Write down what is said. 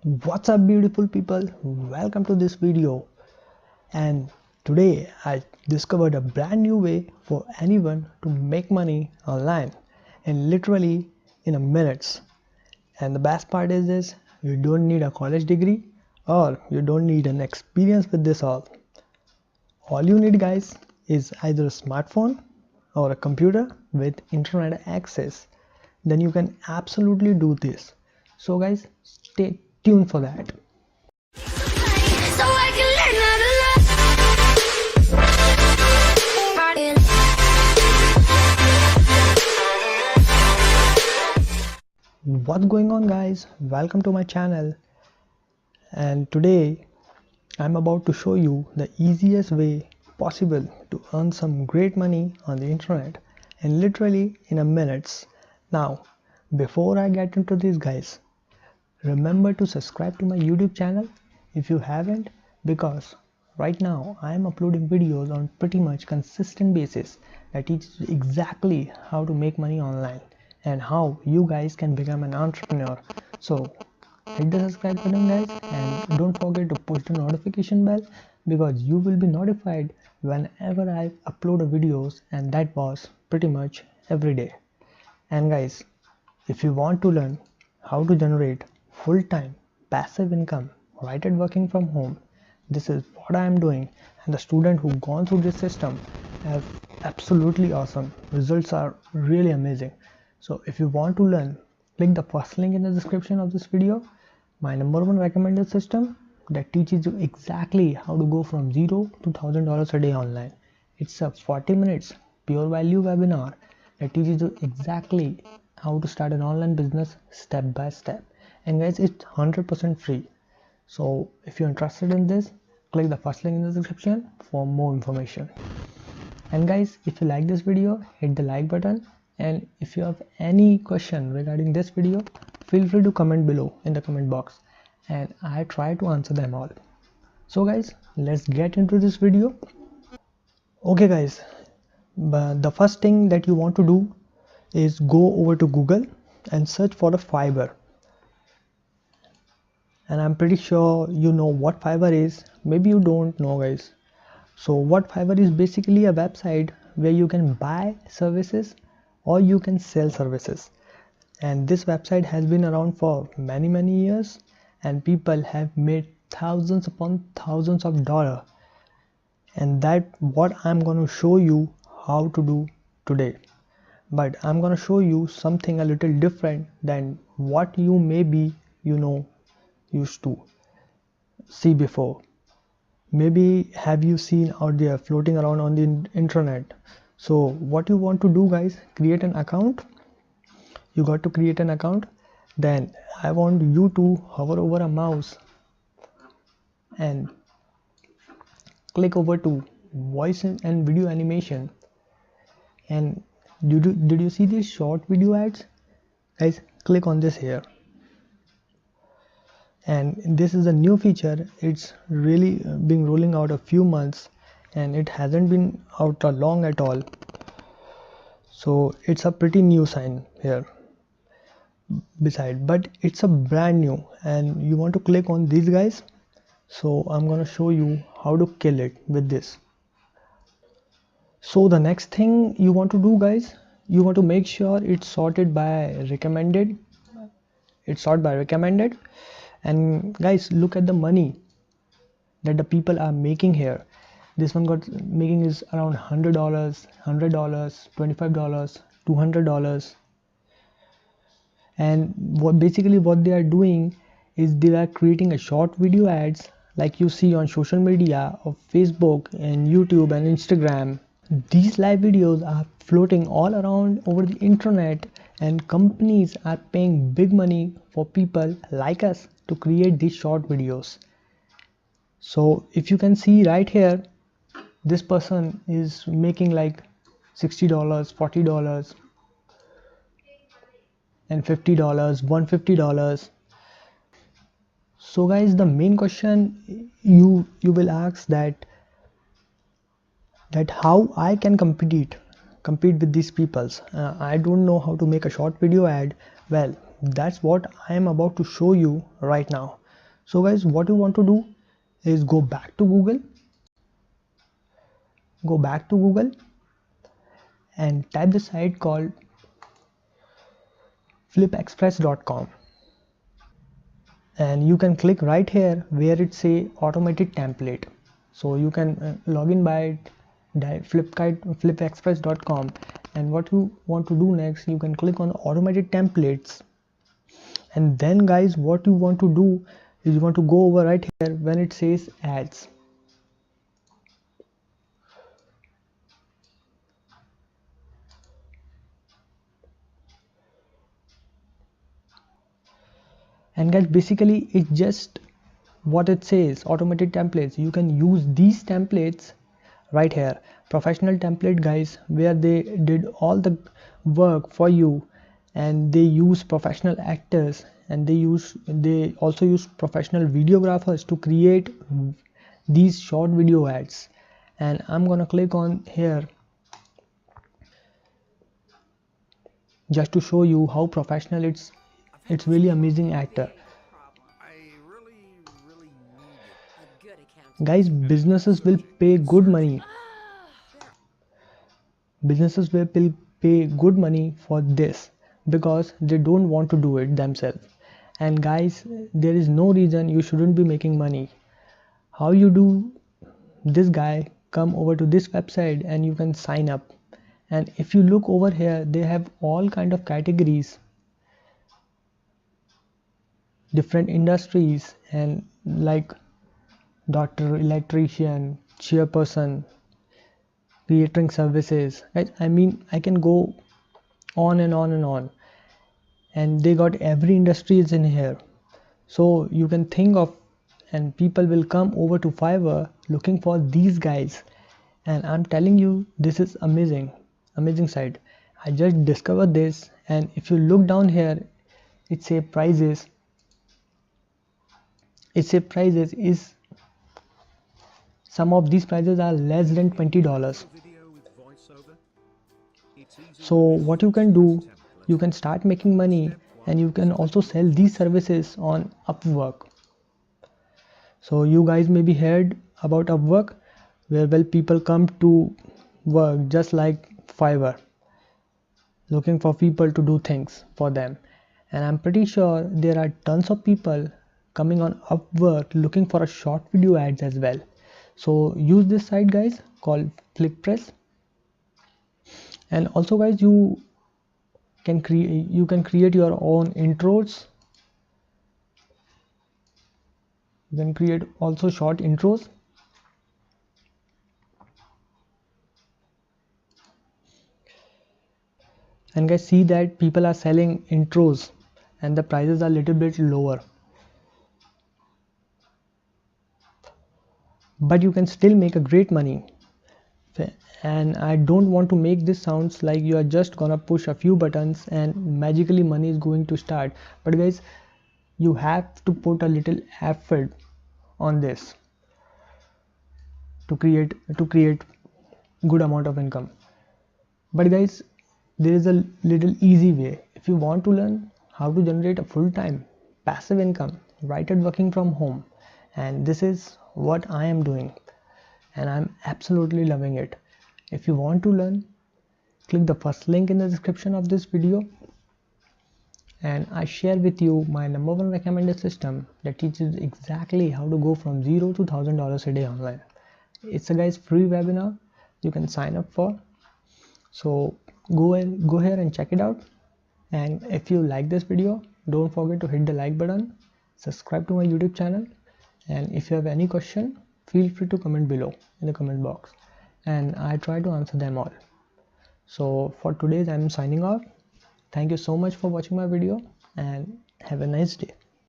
What's up, beautiful people? Welcome to this video. And today I discovered a brand new way for anyone to make money online and literally in a minutes. And the best part is this, you don't need a college degree or you don't need an experience with this all you need, guys, is either a smartphone or a computer with internet access. Then you can absolutely do this. So guys, stay tuned for that. So I can learn how to love. What's going on, guys? Welcome to my channel, and today I'm about to show you the easiest way possible to earn some great money on the internet and literally in a minutes. Now, before I get into this, guys, remember to subscribe to my YouTube channel if you haven't, because right now I am uploading videos on pretty much consistent basis that teaches you exactly how to make money online and how you guys can become an entrepreneur. So hit the subscribe button, guys, and don't forget to push the notification bell, because you will be notified whenever I upload videos, and that was pretty much every day. And guys, if you want to learn how to generate full-time passive income right at working from home, this is what I am doing, and the student who gone through this system have absolutely awesome results, are really amazing. So if you want to learn, click the first link in the description of this video, my #1 recommended system that teaches you exactly how to go from $0 to $1,000 a day online. It's a 40 minutes pure value webinar that teaches you exactly how to start an online business step by step. And guys, it's 100% free. So if you're interested in this, click the first link in the description for more information. And guys, if you like this video, hit the like button, and if you have any question regarding this video, feel free to comment below in the comment box and I try to answer them all. So guys, let's get into this video. Okay guys, but the first thing that you want to do is go over to Google and search for a Fiverr. And I'm pretty sure you know what Fiverr is. Maybe you don't know, guys. So what Fiverr is basically a website where you can buy services or you can sell services. And this website has been around for many years, and people have made thousands upon thousands of dollars. And that what I'm going to show you how to do today. But I'm going to show you something a little different than what you maybe used to see before. Maybe have you seen out there floating around on the internet. So what you want to do, guys, create an account. You got to create an account. Then I want you to hover over a mouse and click over to voice and video animation. And did you see these short video ads? Guys, click on this here. And this is a new feature. It's really been rolling out a few months, and it hasn't been out long at all. So it's a pretty new sign here but it's a brand new, and you want to click on these, guys. So I'm gonna show you how to kill it with this. So the next thing you want to do, guys, you want to make sure it's sorted by recommended. And guys, look at the money that the people are making here. This one got making is around $100, $25, $200. And what they are doing is they are creating a short video ads like you see on social media of Facebook and YouTube and Instagram. These live videos are floating all around over the internet, and companies are paying big money for people like us to create these short videos. So if you can see right here, this person is making like $60, $40 and $50, $150. So guys, the main question you will ask that how I can compete with these peoples. I don't know how to make a short video ad. Well, that's what I am about to show you right now. So guys, what you want to do is go back to Google and type the site called flipexpress.com, and you can click right here where it say automated template. So you can log in by flipexpress.com, and what you want to do next, you can click on automated templates, and then guys, what you want to do is you want to go over right here when it says ads. And guys, basically it's just what it says, automated templates. You can use these templates right here, professional template guys, where they did all the work for you, and they use professional actors, and they also use professional videographers to create these short video ads. And I'm gonna click on here just to show you how professional it's really amazing actor. Guys, businesses will pay good money for this because they don't want to do it themselves. And guys, there is no reason you shouldn't be making money. How you do this? Guy, come over to this website and you can sign up, and if you look over here, they have all kind of categories, different industries, and like doctor, electrician, chairperson, catering services, right? I mean, I can go on and on and on, and they got every industry is in here. So you can think of, and people will come over to Fiverr looking for these guys. And I'm telling you, this is amazing site. I just discovered this, and if you look down here, it say prices is, some of these prices are less than $20. So what you can do, you can start making money, and you can also sell these services on Upwork. So you guys maybe heard about Upwork, where well people come to work just like Fiverr, looking for people to do things for them. And I'm pretty sure there are tons of people coming on Upwork looking for a short video ads as well. So use this site guys called FlipPress. And also guys, you can create your own intros. You can create also short intros. And guys, see that people are selling intros and the prices are a little bit lower, but you can still make a great money. And I don't want to make this sounds like you are just gonna push a few buttons and magically money is going to start. But guys, you have to put a little effort on this to create good amount of income. But guys, there is a little easy way. If you want to learn how to generate a full-time passive income right at working from home, and this is what I am doing, and I'm absolutely loving it. If you want to learn, click the first link in the description of this video, and I share with you my #1 recommended system that teaches exactly how to go from $0 to $1,000 a day online. It's a guys free webinar you can sign up for. So go here and check it out. And if you like this video, don't forget to hit the like button, subscribe to my YouTube channel, and if you have any question, feel free to comment below in the comment box, and I try to answer them all. So for today, I'm signing off. Thank you so much for watching my video, and have a nice day.